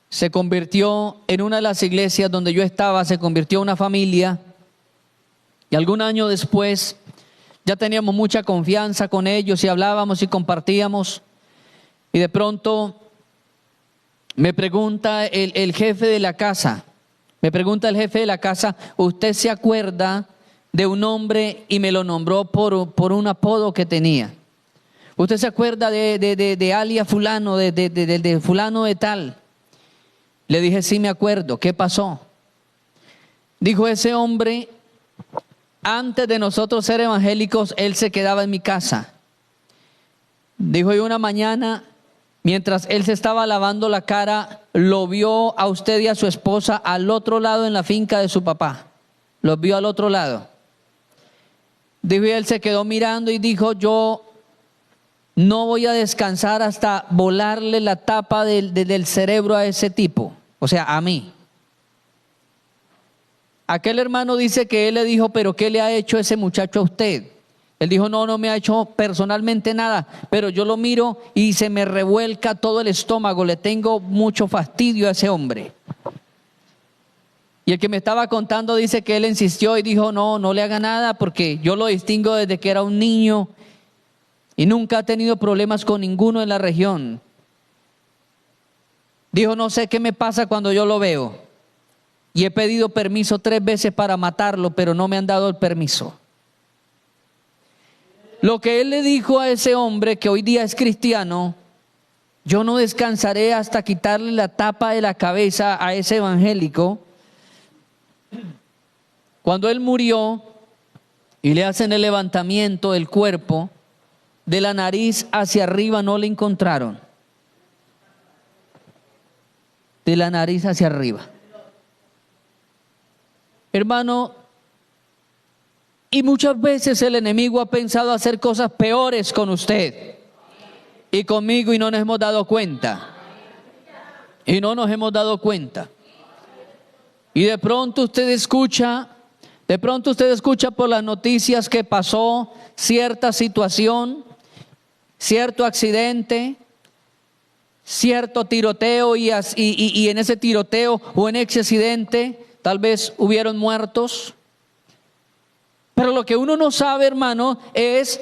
se convirtió en una de las iglesias donde yo estaba, se convirtió en una familia, y algún año después ya teníamos mucha confianza con ellos y hablábamos y compartíamos, y de pronto me pregunta el jefe de la casa, ¿usted se acuerda de un hombre? Y me lo nombró por un apodo que tenía. ¿Usted se acuerda de alia fulano, de fulano de tal? Le dije, sí me acuerdo. ¿Qué pasó? Dijo, ese hombre, antes de nosotros ser evangélicos, él se quedaba en mi casa. Dijo, y una mañana, mientras él se estaba lavando la cara, lo vio a usted y a su esposa al otro lado en la finca de su papá. Los vio al otro lado. Dijo, y él se quedó mirando y dijo, yo no voy a descansar hasta volarle la tapa del cerebro a ese tipo, o sea, a mí. Aquel hermano dice que él le dijo, pero ¿qué le ha hecho ese muchacho a usted? Él dijo, no me ha hecho personalmente nada, pero yo lo miro y se me revuelca todo el estómago, le tengo mucho fastidio a ese hombre. Y el que me estaba contando dice que él insistió y dijo, no le haga nada porque yo lo distingo desde que era un niño. y nunca ha tenido problemas con ninguno en la región. Dijo, no sé qué me pasa cuando yo lo veo. Y he pedido permiso 3 veces para matarlo, pero no me han dado el permiso. Lo que él le dijo a ese hombre que hoy día es cristiano, yo no descansaré hasta quitarle la tapa de la cabeza a ese evangélico. Cuando él murió y le hacen el levantamiento del cuerpo, de la nariz hacia arriba no le encontraron. De la nariz hacia arriba. Hermano, y muchas veces el enemigo ha pensado hacer cosas peores con usted y conmigo y no nos hemos dado cuenta. Y no nos hemos dado cuenta. Y de pronto usted escucha por las noticias que pasó cierta situación, cierto accidente, cierto tiroteo y en ese tiroteo o en ese accidente tal vez hubieron muertos. Pero lo que uno no sabe, hermano, es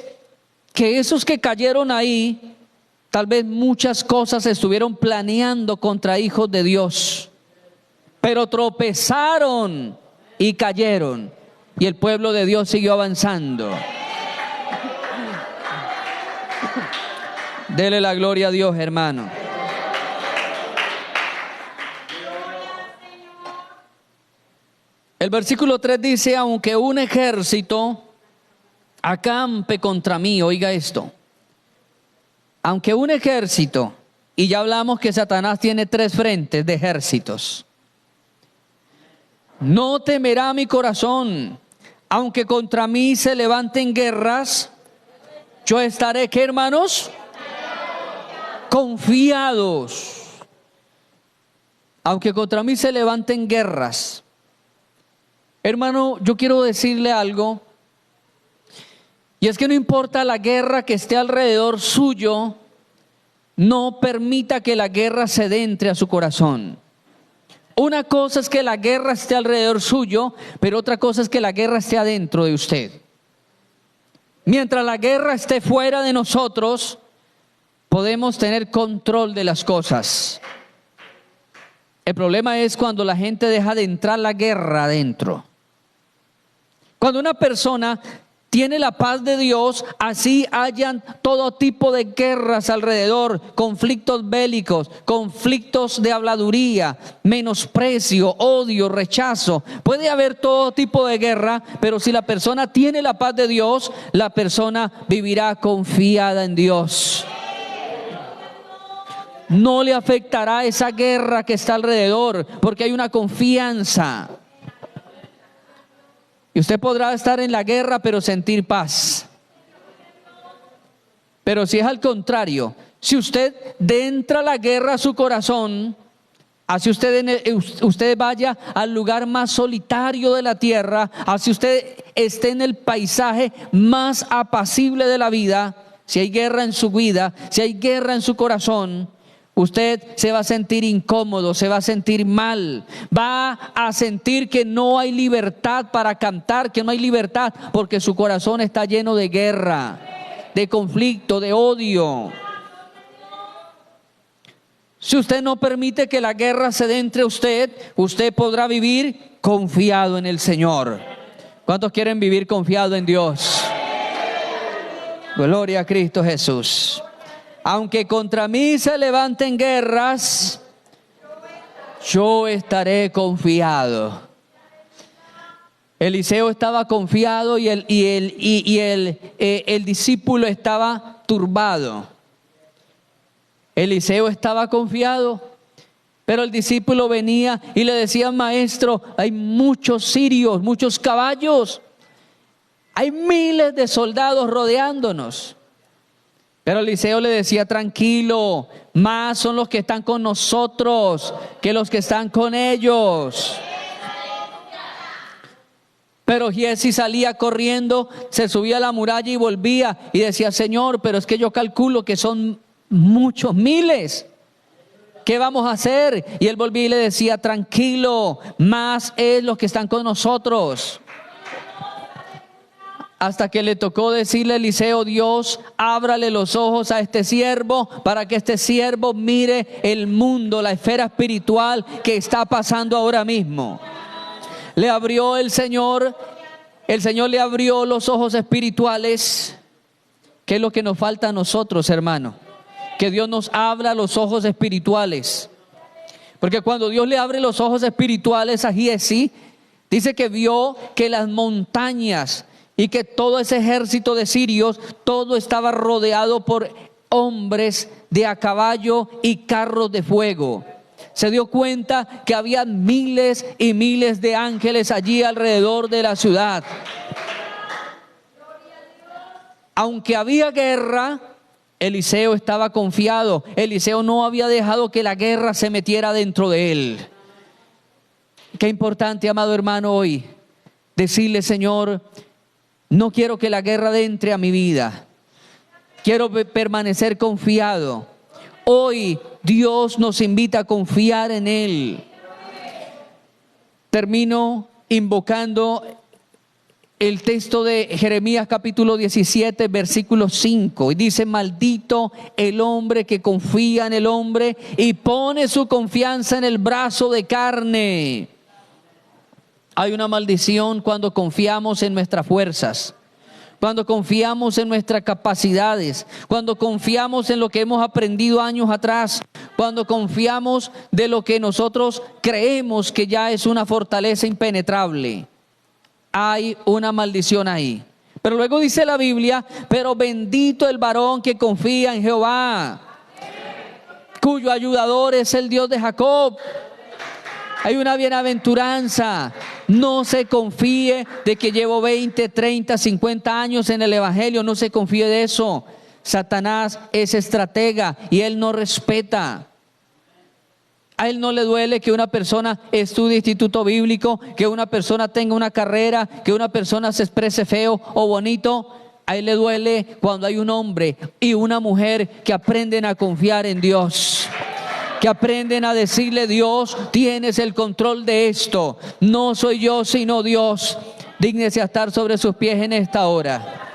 que esos que cayeron ahí, tal vez muchas cosas estuvieron planeando contra hijos de Dios, pero tropezaron y cayeron, y el pueblo de Dios siguió avanzando. Dele la gloria a Dios, hermano. El versículo 3 dice, aunque un ejército acampe contra mí, oiga esto, aunque un ejército, y ya hablamos que Satanás tiene 3 frentes de ejércitos, no temerá mi corazón, aunque contra mí se levanten guerras, yo estaré, ¿qué, hermanos? Confiados. Aunque contra mí se levanten guerras. Hermano, yo quiero decirle algo, y es que no importa la guerra que esté alrededor suyo, no permita que la guerra se entre a su corazón. Una cosa es que la guerra esté alrededor suyo, pero otra cosa es que la guerra esté adentro de usted. Mientras la guerra esté fuera de nosotros, podemos tener control de las cosas. El problema es cuando la gente deja de entrar la guerra adentro. Cuando una persona tiene la paz de Dios, así hayan todo tipo de guerras alrededor, conflictos bélicos, conflictos de habladuría, menosprecio, odio, rechazo. Puede haber todo tipo de guerra, pero si la persona tiene la paz de Dios, la persona vivirá confiada en Dios. No le afectará esa guerra que está alrededor, porque hay una confianza. Y usted podrá estar en la guerra, pero sentir paz. Pero si es al contrario, si usted entra la guerra a su corazón, así usted vaya al lugar más solitario de la tierra, así usted esté en el paisaje más apacible de la vida, si hay guerra en su vida, si hay guerra en su corazón, usted se va a sentir incómodo, se va a sentir mal, va a sentir que no hay libertad para cantar, que no hay libertad, porque su corazón está lleno de guerra, de conflicto, de odio. Si usted no permite que la guerra se dé entre usted, usted podrá vivir confiado en el Señor. ¿Cuántos quieren vivir confiado en Dios? Gloria a Cristo Jesús. Aunque contra mí se levanten guerras, yo estaré confiado. Eliseo estaba confiado y el discípulo estaba turbado. Eliseo estaba confiado, pero el discípulo venía y le decía, maestro, hay muchos sirios, muchos caballos, hay miles de soldados rodeándonos. Pero Eliseo le decía, tranquilo, más son los que están con nosotros que los que están con ellos. Pero Giezi salía corriendo, se subía a la muralla y volvía y decía, Señor, pero es que yo calculo que son muchos, miles. ¿Qué vamos a hacer? Y él volvía y le decía, tranquilo, más es los que están con nosotros. hasta que le tocó decirle a Eliseo: Dios, ábrale los ojos a este siervo para que este siervo mire el mundo, la esfera espiritual que está pasando ahora mismo. Le abrió el Señor le abrió los ojos espirituales. ¿Qué es lo que nos falta a nosotros, hermano? Que Dios nos abra los ojos espirituales. Porque cuando Dios le abre los ojos espirituales a Giezi, dice que vio que las montañas y que todo ese ejército de sirios, todo estaba rodeado por hombres de a caballo y carros de fuego. Se dio cuenta que había miles y miles de ángeles allí alrededor de la ciudad. Aunque había guerra, Eliseo estaba confiado. Eliseo no había dejado que la guerra se metiera dentro de él. Qué importante, amado hermano, hoy decirle: Señor, no quiero que la guerra entre a mi vida. Quiero permanecer confiado. Hoy Dios nos invita a confiar en Él. Termino invocando el texto de Jeremías capítulo 17, versículo 5. Y dice: maldito el hombre que confía en el hombre y pone su confianza en el brazo de carne. Hay una maldición cuando confiamos en nuestras fuerzas, cuando confiamos en nuestras capacidades, cuando confiamos en lo que hemos aprendido años atrás, cuando confiamos de lo que nosotros creemos que ya es una fortaleza impenetrable. Hay una maldición ahí. Pero luego dice la Biblia: pero bendito el varón que confía en Jehová, cuyo ayudador es el Dios de Jacob. Hay una bienaventuranza. No se confíe de que llevo 20, 30, 50 años en el Evangelio. No se confíe de eso. Satanás es estratega y él no respeta. A él no le duele que una persona estudie instituto bíblico, que una persona tenga una carrera, que una persona se exprese feo o bonito. A él le duele cuando hay un hombre y una mujer que aprenden a confiar en Dios, que aprenden a decirle: Dios, tienes el control de esto. No soy yo, sino Dios. Dígnese a estar sobre sus pies en esta hora.